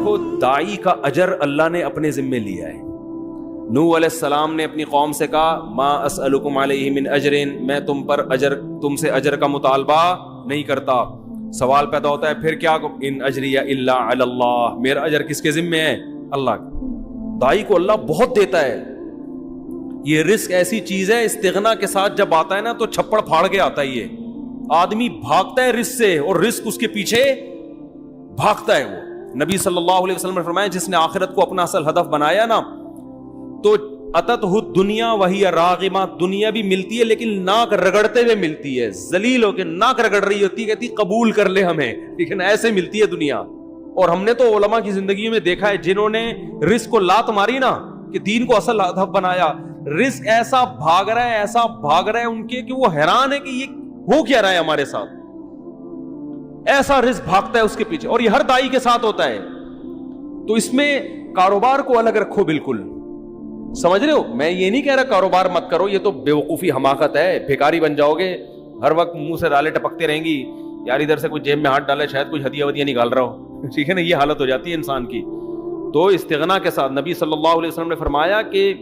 دیکھو دائی کا اجر اللہ نے اپنے ذمے لیا ہے. نوح علیہ السلام نے اپنی قوم سے کہا ما اسألکم علیہ من اجر, میں تم سے اجر کا مطالبہ نہیں کرتا. سوال پیدا ہوتا ہے پھر کیا, ان اجریہ الا علی اللہ, میرا اجر کس کے ذمے ہے؟ اللہ کے. دائی کو اللہ بہت دیتا ہے. یہ رزق ایسی چیز ہے استغنا کے ساتھ جب آتا ہے نا تو چھپڑ پھاڑ کے آتا ہے. یہ آدمی بھاگتا ہے رزق سے اور رزق اس کے پیچھے بھاگتا ہے. وہ نبی صلی اللہ علیہ وسلم نے فرمایا جس نے آخرت کو اپنا اصل ہدف بنایا نا تو اتتہ الدنیا وہی راغمہ, دنیا بھی ملتی ہے لیکن ناک رگڑتے ہوئے ملتی ہے, ذلیل ہو کے ناک رگڑ رہی ہوتی ہے, کہتی قبول کر لے ہمیں, لیکن ایسے ملتی ہے دنیا. اور ہم نے تو علماء کی زندگی میں دیکھا ہے جنہوں نے رزق کو لات ماری نا کہ دین کو اصل ہدف بنایا, رزق ایسا بھاگ رہا ہے ان کے کہ وہ حیران ہے کہ یہ ہو کیا رہا ہے ہمارے ساتھ. ایسا رزق بھاگتا ہے اس کے پیچھے, اور یہ ہر دائی کے ساتھ ہوتا ہے. تو اس میں کاروبار کو الگ رکھو بالکل, سمجھ رہے ہو؟ میں یہ نہیں کہہ رہا کاروبار مت کرو, یہ تو بیوقوفی حماقت ہے. بھیکاری بن جاؤ گے, ہر وقت منہ سے رالے ٹپکتے رہیں گی, یار ادھر سے کوئی جیب میں ہاتھ ڈالے شاید کچھ ہدیہ ودیہ نکال رہا ہو, ٹھیک ہے نا, یہ حالت ہو جاتی ہے انسان کی. تو استغنا کے ساتھ نبی صلی اللہ علیہ وسلم نے فرمایا کہ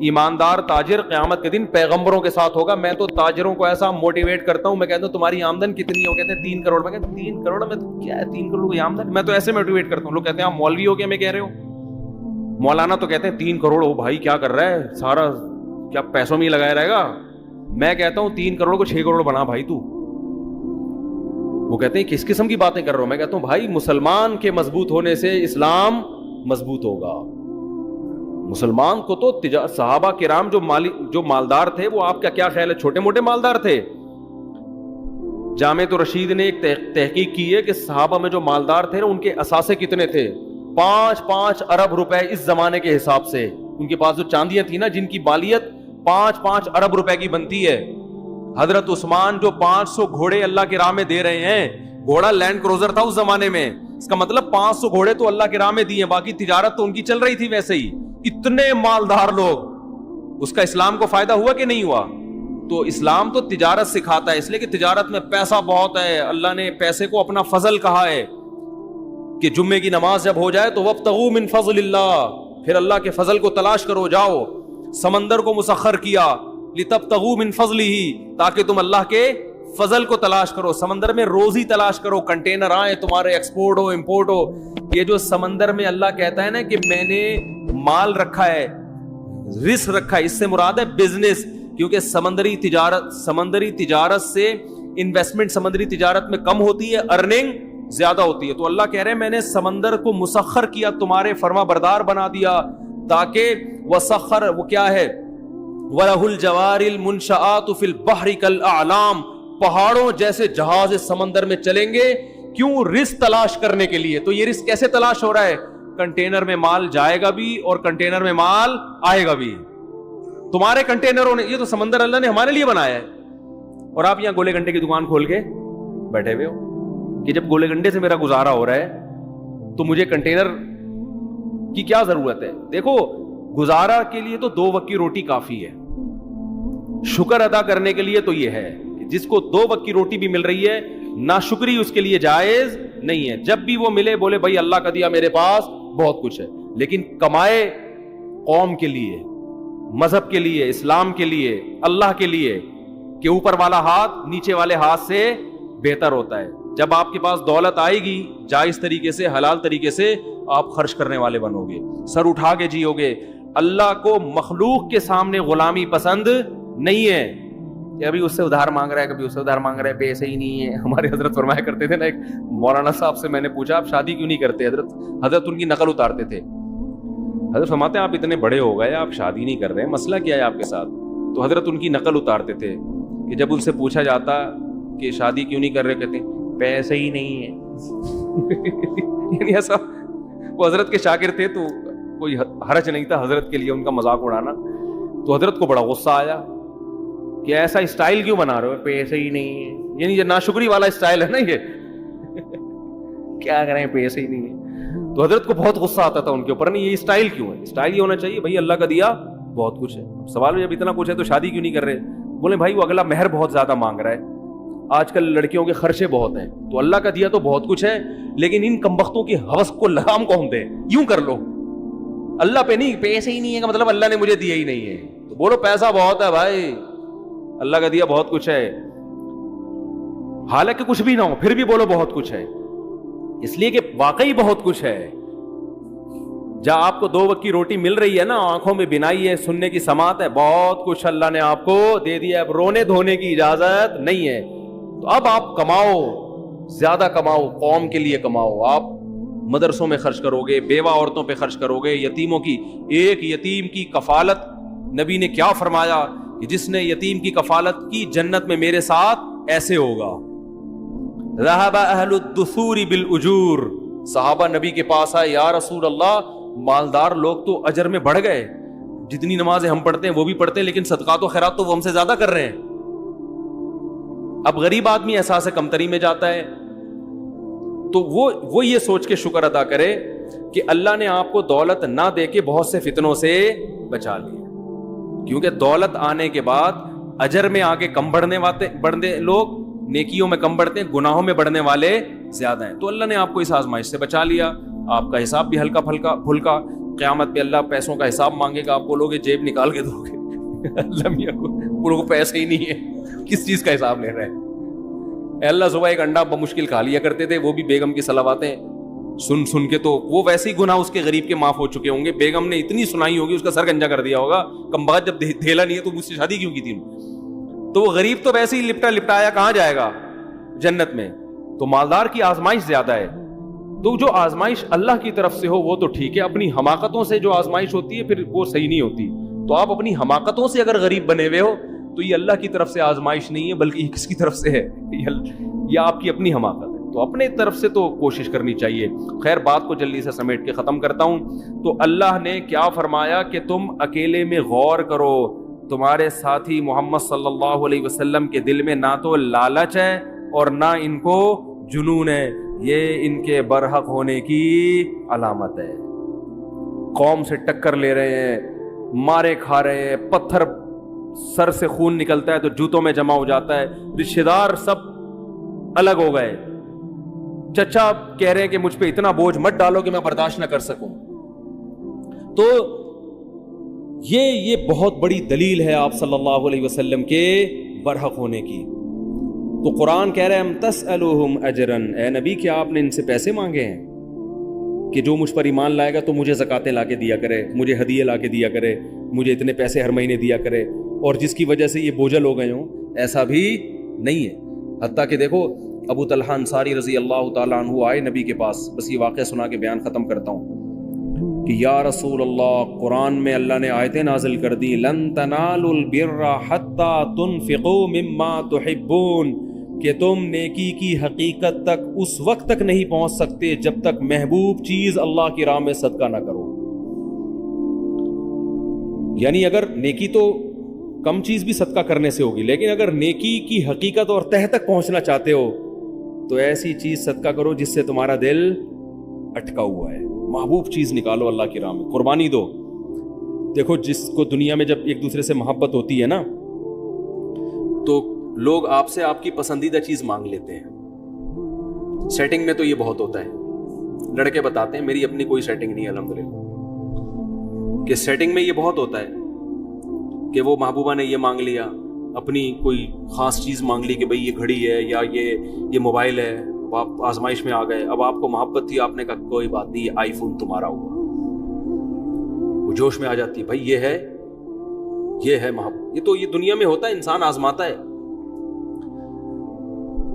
ایماندار تاجر قیامت کے دن پیغمبروں کے ساتھ ہوگا. میں تو تاجروں کو ایسا موٹیویٹ کرتا ہوں, میں کہتا ہوں تمہاری آمدن کتنی ہے, وہ کہتے ہیں 3 کروڑ. میں کہتا ہوں 3 کروڑ میں کیا ہے, 3 کروڑ کی آمدن, میں تو ایسے موٹیویٹ کرتا ہوں. لوگ کہتے ہیں آپ مولوی ہو کیا میں کہہ رہے ہو, مولانا تو کہتے ہیں 3 کروڑ ہو بھائی کیا کر رہا ہے, سارا کیا پیسوں میں ہی لگایا رہے گا. میں کہتا ہوں 3 کروڑ کو 6 کروڑ بنا بھائی تو. وہ کہتے ہیں کس قسم کی باتیں کر رہا ہوں. میں کہتا ہوں بھائی مسلمان کے مضبوط ہونے سے اسلام مضبوط ہوگا. مسلمان کو تو صحابہ کرام جو مالدار تھے, وہ آپ کا کیا خیال ہے چھوٹے موٹے مالدار تھے؟ جامع رشید نے ایک تحقیق کی ہے کہ صحابہ میں جو مالدار تھے نا ان کے اثاثے کتنے تھے, 5 ارب روپے اس زمانے کے حساب سے. ان کے پاس جو چاندیاں تھی نا جن کی بالیت 5 ارب روپے کی بنتی ہے. حضرت عثمان جو 500 گھوڑے اللہ کی راہ میں دے رہے ہیں, گھوڑا لینڈ کروزر تھا اس زمانے میں, اس کا مطلب 500 گھوڑے تو اللہ کی راہ میں دیے, باقی تجارت تو ان کی چل رہی تھی ویسے ہی. اتنے مالدار لوگ, اس کا اسلام کو فائدہ ہوا کہ نہیں ہوا؟ تو اسلام تو تجارت سکھاتا ہے, اس لیے کہ تجارت میں پیسہ بہت ہے. اللہ نے پیسے کو اپنا فضل کہا ہے کہ جمعے کی نماز جب ہو جائے تو وابتغوا من فضل اللہ, پھر اللہ کے فضل کو تلاش کرو. جاؤ سمندر کو مسخر کیا لتبتغوا من فضلہ, تاکہ تم اللہ کے فضل کو تلاش کرو. سمندر میں روزی تلاش کرو, کنٹینر آئے تمہارے, ایکسپورٹ ہو امپورٹ ہو. یہ جو سمندر میں اللہ کہتا ہے نا کہ میں نے مال رکھا ہے, رزق رکھا ہے, اس سے مراد ہے بزنس, کیونکہ سمندری تجارت سے انویسٹمنٹ سمندری تجارت میں کم ہوتی ہے, ارننگ زیادہ ہوتی ہے. تو اللہ کہہ رہے ہیں میں نے سمندر کو مسخر کیا, تمہارے فرما بردار بنا دیا, تاکہ وسخر وہ کیا ہے, وَلَهُ الْجَوَارِ الْمُنْشَآتُ فِي الْبَحْرِ كَالْأَعْلَامِ, پہاڑوں جیسے جہاز سمندر میں چلیں گے. کیوں؟ رزق تلاش کرنے کے لیے. تو یہ رزق کیسے تلاش ہو رہا ہے؟ کنٹینر میں مال جائے گا بھی اور کنٹینر میں مال آئے گا بھی. تمہارے کنٹینروں نے, یہ تو سمندر اللہ نے ہمارے لیے بنایا ہے. اور آپ یہاں گولے گنڈے کی دکان کھول کے بیٹھے ہوئے ہو کہ جب گولے گنڈے سے میرا گزارا ہو رہا ہے تو مجھے کنٹینر کی کیا ضرورت ہے؟ دیکھو گزارا کے لیے تو 2 وقت کی روٹی کافی ہے. شکر ادا کرنے کے لیے تو یہ ہے کہ جس کو 2 وقت کی روٹی بھی مل رہی ہے, ناشکری اس کے لیے جائز نہیں ہے. جب بھی وہ ملے بولے بھائی اللہ کا دیا میرے پاس بہت کچھ ہے, لیکن کمائے قوم کے لیے, مذہب کے لیے, اسلام کے لیے, اللہ کے لیے, کہ اوپر والا ہاتھ نیچے والے ہاتھ سے بہتر ہوتا ہے. جب آپ کے پاس دولت آئے گی جائز طریقے سے, حلال طریقے سے, آپ خرچ کرنے والے بنو گے, سر اٹھا کے جیو گے. اللہ کو مخلوق کے سامنے غلامی پسند نہیں ہے کہ ابھی اس سے ادھار مانگ رہا ہے, کبھی اس سے ادھار مانگ رہا ہے, پیسے ہی نہیں ہے. ہمارے حضرت فرمایا کرتے تھے نا, ایک مولانا صاحب سے میں نے پوچھا آپ شادی کیوں نہیں کرتے؟ حضرت ان کی نقل اتارتے تھے. حضرت فرماتے ہیں آپ اتنے بڑے ہو گئے, آپ شادی نہیں کر رہے, مسئلہ کیا ہے آپ کے ساتھ؟ تو حضرت ان کی نقل اتارتے تھے کہ جب ان سے پوچھا جاتا کہ شادی کیوں نہیں کر رہے, کہتے ہیں پیسے ہی نہیں ہے. یعنی ایسا, وہ حضرت کے شاگرد تھے تو کوئی حرج نہیں تھا حضرت کے لیے ان کا مذاق اڑانا. تو حضرت کو بڑا غصہ آیا کہ ایسا اسٹائل کیوں بنا رہے ہو, پیسے ہی نہیں ہے. یعنی یہ ناشکری والا اسٹائل ہے نا, یہ کیا کریں پیسے ہی نہیں ہے. تو حضرت کو بہت غصہ آتا تھا ان کے اوپر, نہیں یہ اسٹائل کیوں ہے؟ اسٹائل یہ ہونا چاہیے بھائی اللہ کا دیا بہت کچھ ہے. سوال جب اتنا کچھ ہے تو شادی کیوں نہیں کر رہے؟ بولے بھائی وہ اگلا مہر بہت زیادہ مانگ رہا ہے, آج کل لڑکیوں کے خرچے بہت ہیں, تو اللہ کا دیا تو بہت کچھ ہے, لیکن ان کمبختوں کی ہوس کو لگام کون دے؟ یوں کر لو, اللہ پہ نہیں, پیسے ہی نہیں ہے کا مطلب اللہ نے مجھے دیا ہی نہیں ہے. تو بولو پیسہ بہت ہے بھائی, اللہ کا دیا بہت کچھ ہے, حالانکہ کچھ بھی نہ ہو پھر بھی بولو بہت کچھ ہے, اس لیے کہ واقعی بہت کچھ ہے. جہاں آپ کو 2 وقت کی روٹی مل رہی ہے نا, آنکھوں میں بینائی ہے, سننے کی سماعت ہے, بہت کچھ اللہ نے آپ کو دے دیا. اب رونے دھونے کی اجازت نہیں ہے. تو اب آپ کماؤ, زیادہ کماؤ, قوم کے لیے کماؤ. آپ مدرسوں میں خرچ کرو گے, بیوہ عورتوں پہ خرچ کرو گے, یتیموں کی, ایک یتیم کی کفالت, نبی نے کیا فرمایا کہ جس نے یتیم کی کفالت کی جنت میں میرے ساتھ ایسے ہوگا. ذهب اہل الدثور بالاجور, صحابہ نبی کے پاس آئے, یا رسول اللہ مالدار لوگ تو اجر میں بڑھ گئے, جتنی نمازیں ہم پڑھتے ہیں وہ بھی پڑھتے ہیں, لیکن صدقات و خیرات تو وہ ہم سے زیادہ کر رہے ہیں. اب غریب آدمی احساس کمتری میں جاتا ہے, تو وہ یہ سوچ کے شکر ادا کرے کہ اللہ نے آپ کو دولت نہ دے کے بہت سے فتنوں سے بچا لیا, کیونکہ دولت آنے کے بعد اجر میں آگے کم بڑھنے لوگ, نیکیوں میں کم بڑھتے ہیں, گناہوں میں بڑھنے والے زیادہ ہیں. تو اللہ نے آپ کو اس آزمائش سے بچا لیا, آپ کا حساب بھی ہلکا پھلکا. قیامت پہ اللہ پیسوں کا حساب مانگے گا, آپ بولو گے جیب نکال کے دو گے, اللہ میاں کو پیسے ہی نہیں ہے, کس چیز کا حساب لے رہے ہیں؟ اللہ صبح ایک انڈا بمشکل کھا لیا کرتے تھے, وہ بھی بیگم کی صلواتیں سن کے, تو وہ ویسے ہی گناہ اس کے غریب کے معاف ہو چکے ہوں گے. بیگم نے اتنی سنائی ہوگی, اس کا سر گنجا کر دیا ہوگا, کم بخت جب دھیلا نہیں ہے تو مجھ سے شادی کیوں کی تھی. تو وہ غریب تو ویسے ہی لپٹایا کہاں جائے گا جنت میں. تو مالدار کی آزمائش زیادہ ہے. تو جو آزمائش اللہ کی طرف سے ہو وہ تو ٹھیک ہے, اپنی حماقتوں سے جو آزمائش ہوتی ہے پھر وہ صحیح نہیں ہوتی. تو آپ اپنی حماقتوں سے اگر غریب بنے ہوئے ہو تو یہ اللہ کی طرف سے آزمائش نہیں ہے, بلکہ یہ کس کی طرف سے ہے؟ یہ آپ کی اپنی حماقت ہے. تو اپنے طرف سے تو کوشش کرنی چاہیے. خیر, بات کو جلدی سے سمیٹ کے ختم کرتا ہوں. تو اللہ نے کیا فرمایا کہ تم اکیلے میں غور کرو, تمہارے ساتھی محمد صلی اللہ علیہ وسلم کے دل میں نہ تو لالچ ہے اور نہ ان کو جنون ہے, یہ ان کے برحق ہونے کی علامت ہے. قوم سے ٹکر لے رہے ہیں, مارے کھا رہے ہیں, پتھر سر سے خون نکلتا ہے تو جوتوں میں جمع ہو جاتا ہے, رشتہ دار سب الگ ہو گئے, چچا کہہ رہے ہیں کہ مجھ پہ اتنا بوجھ مت ڈالو کہ میں برداشت نہ کر سکوں. تو یہ بہت بڑی دلیل ہے آپ صلی اللہ علیہ وسلم کے برحق ہونے کی. تو قرآن کہہ رہے ہیں ام تسألوہم اجرن, اے نبی کیا آپ نے ان سے پیسے مانگے ہیں کہ جو مجھ پر ایمان لائے گا تو مجھے زکاتیں لا کے دیا کرے, مجھے ہدیے لا کے دیا کرے, مجھے اتنے پیسے ہر مہینے دیا کرے, اور جس کی وجہ سے یہ بوجھل ہو گئے ہوں؟ ایسا بھی نہیں ہے. حتیٰ کہ دیکھو ابو طلحہ انصاری رضی اللہ تعالیٰ عنہ آئے نبی کے پاس, بس یہ واقعہ سنا کے بیان ختم کرتا ہوں, کہ یا رسول اللہ, قرآن میں اللہ نے آیتیں نازل کر دی, لن تنالوا البر حتی تنفقوا مما تحبون, کہ تم نیکی کی حقیقت تک اس وقت تک نہیں پہنچ سکتے جب تک محبوب چیز اللہ کی راہ میں صدقہ نہ کرو. یعنی اگر نیکی تو کم چیز بھی صدقہ کرنے سے ہوگی, لیکن اگر نیکی کی حقیقت اور تہ تک پہنچنا چاہتے ہو تو ایسی چیز صدقہ کرو جس سے تمہارا دل اٹکا ہوا ہے. محبوب چیز نکالو اللہ کی راہ میں, قربانی دو. دیکھو جس کو دنیا میں جب ایک دوسرے سے محبت ہوتی ہے نا, تو لوگ آپ سے آپ کی پسندیدہ چیز مانگ لیتے ہیں. سیٹنگ میں تو یہ بہت ہوتا ہے, لڑکے بتاتے ہیں میری اپنی کوئی سیٹنگ نہیں ہے الحمدللہ, کہ سیٹنگ میں یہ بہت ہوتا ہے کہ وہ محبوبہ نے یہ مانگ لیا, اپنی کوئی خاص چیز مانگ لی کہ بھئی یہ گھڑی ہے یا یہ موبائل ہے, آپ آزمائش میں آ گئے. اب آپ کو محبت تھی, آپ نے کہا کوئی بات نہیں, یہ آئی فون تمہارا ہوگا. وہ جوش میں آ جاتی, بھائی یہ ہے محبت. یہ دنیا میں ہوتا ہے, انسان آزماتا ہے.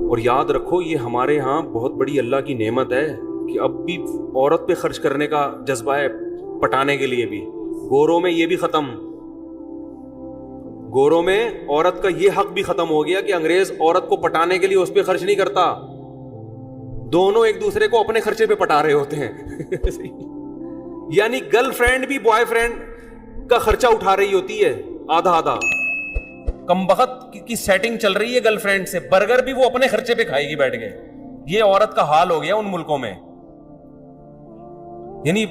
اور یاد رکھو یہ ہمارے ہاں بہت بڑی اللہ کی نعمت ہے کہ اب بھی عورت پہ خرچ کرنے کا جذبہ ہے, پٹانے کے لیے بھی. گوروں میں یہ بھی ختم, گوروں میں عورت کا یہ حق بھی ختم ہو گیا کہ انگریز عورت کو پٹانے کے لیے اس پہ خرچ نہیں کرتا, دونوں ایک دوسرے کو اپنے خرچے پہ پٹا رہے ہوتے ہیں. یعنی گرل فرینڈ بھی بوائے فرینڈ کا خرچہ اٹھا رہی ہوتی ہے آدھا آدھا. کمبخت کی سیٹنگ چل رہی ہے گرل فرینڈ سے, برگر بھی وہ اپنے خرچے پہ کھائے گی بیٹھ کے. یہ عورت کا حال ہو گیا ان ملکوں میں. یعنی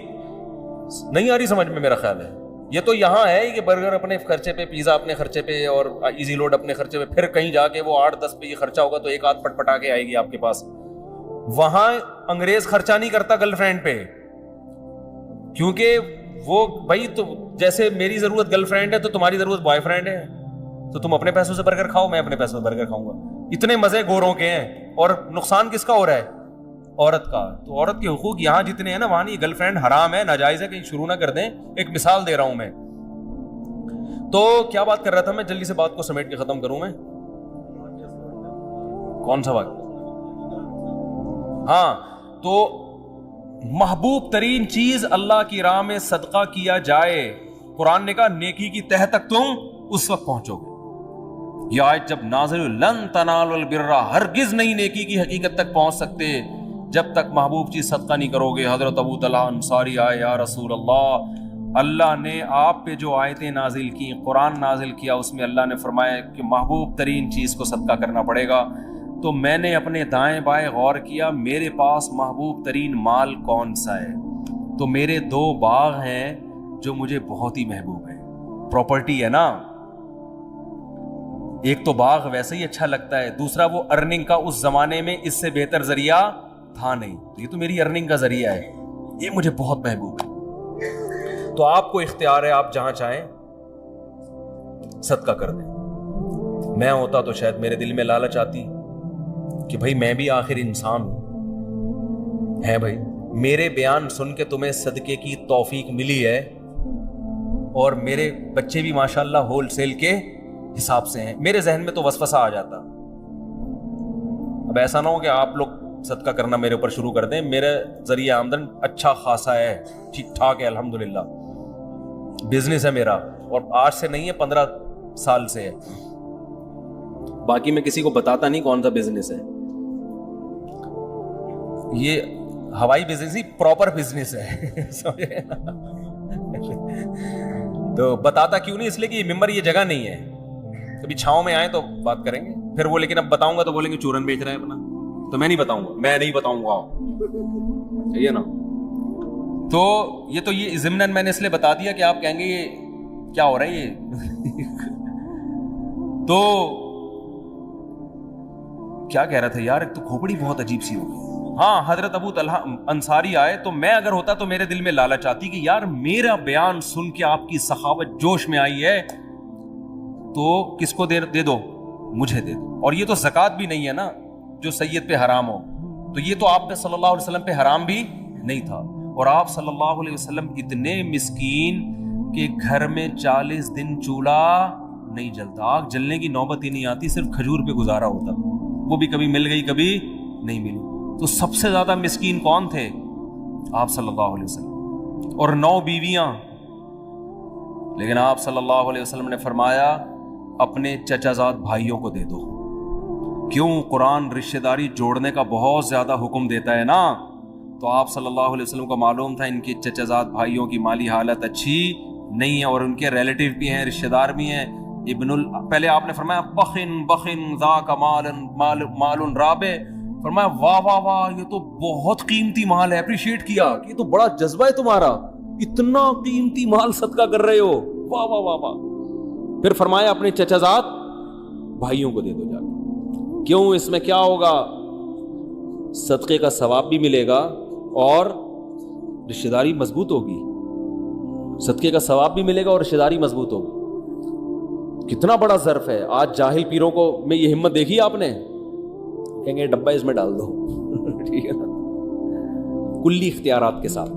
نہیں آ رہی سمجھ میں میرا خیال ہے, یہ تو یہاں ہے کہ برگر اپنے خرچے پہ، پیزا اپنے خرچے پہ، اور ایزی لوڈ اپنے خرچے پہ، پھر کہیں جا کے وہ 8-10 پہ یہ خرچہ ہوگا تو ایک آدھ پٹ پٹا کے آئے گی آپ کے پاس. وہاں انگریز خرچہ نہیں کرتا گرل فرینڈ پہ، کیونکہ وہ بھائی تو جیسے میری ضرورت گرل فرینڈ ہے تو تمہاری ضرورت بوائے فرینڈ ہے، تو تم اپنے پیسوں سے برگر کھاؤ، میں اپنے پیسوں سے برگر کھاؤں گا. اتنے مزے گوروں کے ہیں، اور نقصان کس کا ہو رہا ہے؟ عورت کا. تو عورت کے حقوق یہاں جتنے ہیں نا وہاں نہیں. گرل فرینڈ حرام ہے، ناجائز ہے، کہیں شروع نہ کر دیں. ایک مثال دے رہا ہوں میں. تو کیا بات کر رہا تھا میں؟ جلدی سے بات کو سمیٹ کے ختم کروں میں. کون سا بات؟ ہاں، تو محبوب ترین چیز اللہ کی راہ میں صدقہ کیا جائے. قرآن نے کہا نیکی کی تہ تک تم اس وقت پہنچو گے. یہ آیت جب نازل لن تنالوا البر، ہرگز نہیں نیکی کی حقیقت تک پہنچ سکتے جب تک محبوب چیز صدقہ نہیں کرو گے. حضرت ابو طلحہ انصاری آئے، یا رسول اللہ نے آپ پہ جو آیتیں نازل کی، قرآن نازل کیا، اس میں اللہ نے فرمایا کہ محبوب ترین چیز کو صدقہ کرنا پڑے گا. تو میں نے اپنے دائیں بائیں غور کیا، میرے پاس محبوب ترین مال کون سا ہے؟ تو میرے 2 باغ ہیں جو مجھے بہت ہی محبوب ہیں. پراپرٹی ہے نا، ایک تو باغ ویسے ہی اچھا لگتا ہے، دوسرا وہ ارننگ کا اس زمانے میں اس سے بہتر ذریعہ تھا نہیں، تو یہ تو میری ارننگ کا ذریعہ ہے، یہ مجھے بہت محبوب ہے. تو آپ کو اختیار ہے، آپ جہاں چاہیں صدقہ کر دیں. میں ہوتا تو شاید میرے دل میں لالچ آتی کہ بھائی میں بھی آخر انسان ہوں. ہے بھائی، میرے بیان سن کے تمہیں صدقے کی توفیق ملی ہے، اور میرے بچے بھی ماشاءاللہ ہول سیل کے حساب سے ہیں. میرے ذہن میں تو وسوسہ آ جاتا. اب ایسا نہ ہو کہ آپ لوگ صدقہ کرنا میرے اوپر شروع کر دیں. میرا ذریعہ آمدن اچھا خاصا ہے، ٹھیک ٹھاک ہے، الحمدللہ. بزنس ہے میرا، اور آج سے نہیں ہے، 15 سال سے ہے. باقی میں کسی کو بتاتا نہیں کون سا بزنس ہے. یہ ہوائی بزنس ہی پراپر بزنس ہے. تو بتاتا کیوں نہیں؟ اس لیے کہ یہ ممبر، یہ جگہ نہیں ہے. کبھی چھاؤں میں آئے تو بات کریں گے. پھر وہ لیکن اب بتاؤں گا تو بولیں گے چورن بیچ رہا ہے اپنا، تو میں نہیں بتاؤں گا، میں نہیں بتاؤں گا. صحیح ہے نا؟ تو یہ ضمناً میں نے اس لیے بتا دیا کہ آپ کہیں گے یہ کیا ہو رہا ہے یہ. تو کیا کہہ رہا تھا یار؟ ایک تو کھوپڑی بہت عجیب سی ہو گئی. ہاں، حضرت ابو طلحہ انصاری آئے، تو میں اگر ہوتا تو میرے دل میں لالچ آتی کہ یار میرا بیان سن کے آپ کی سخاوت جوش میں آئی ہے، تو کس کو دے دو؟ مجھے دے دو. اور یہ تو زکوٰۃ بھی نہیں ہے نا جو سید پہ حرام ہو. تو یہ تو آپ پہ صلی اللہ علیہ وسلم پہ حرام بھی نہیں تھا. اور آپ صلی اللہ علیہ وسلم اتنے مسکین کہ گھر میں 40 دن چولہا نہیں جلتا، آگ جلنے کی نوبت ہی نہیں آتی، صرف کھجور پہ گزارا ہوتا. وہ بھی کبھی مل گئی کبھی نہیں ملی. تو سب سے زیادہ مسکین کون تھے؟ آپ صلی اللہ علیہ وسلم، اور 9 بیویاں. لیکن آپ صلی اللہ علیہ وسلم نے فرمایا اپنے چچا زاد بھائیوں کو دے دو. کیوں؟ قرآن رشتہ داری جوڑنے کا بہت زیادہ حکم دیتا ہے نا. تو آپ صلی اللہ علیہ وسلم کو معلوم تھا ان کے چچا زاد بھائیوں کی مالی حالت اچھی نہیں ہے، اور ان کے ریلیٹیو بھی ہیں، رشتہ دار بھی ہیں. پہلے آپ نے فرمایا بخن ذاک مال رابع، فرمایا واہ واہ واہ یہ تو بہت قیمتی مال ہے. اپریشیٹ کیا کہ یہ تو بڑا جذبہ ہے تمہارا، اتنا قیمتی مال صدقہ کر رہے ہو، واہ واہ واہ واہ. پھر فرمایا اپنے چچا زاد بھائیوں کو دے دو جا کے. کیوں؟ اس میں کیا ہوگا؟ صدقے کا ثواب بھی ملے گا اور رشتہ داری مضبوط ہوگی. صدقے کا ثواب بھی ملے گا اور رشتہ داری مضبوط ہوگی. کتنا بڑا ظرف ہے. آج جاہل پیروں کو میں یہ ہمت دیکھی آپ نے، کہیں گے ڈبہ اس میں ڈال دو. ٹھیک ہے نا، کلی اختیارات کے ساتھ.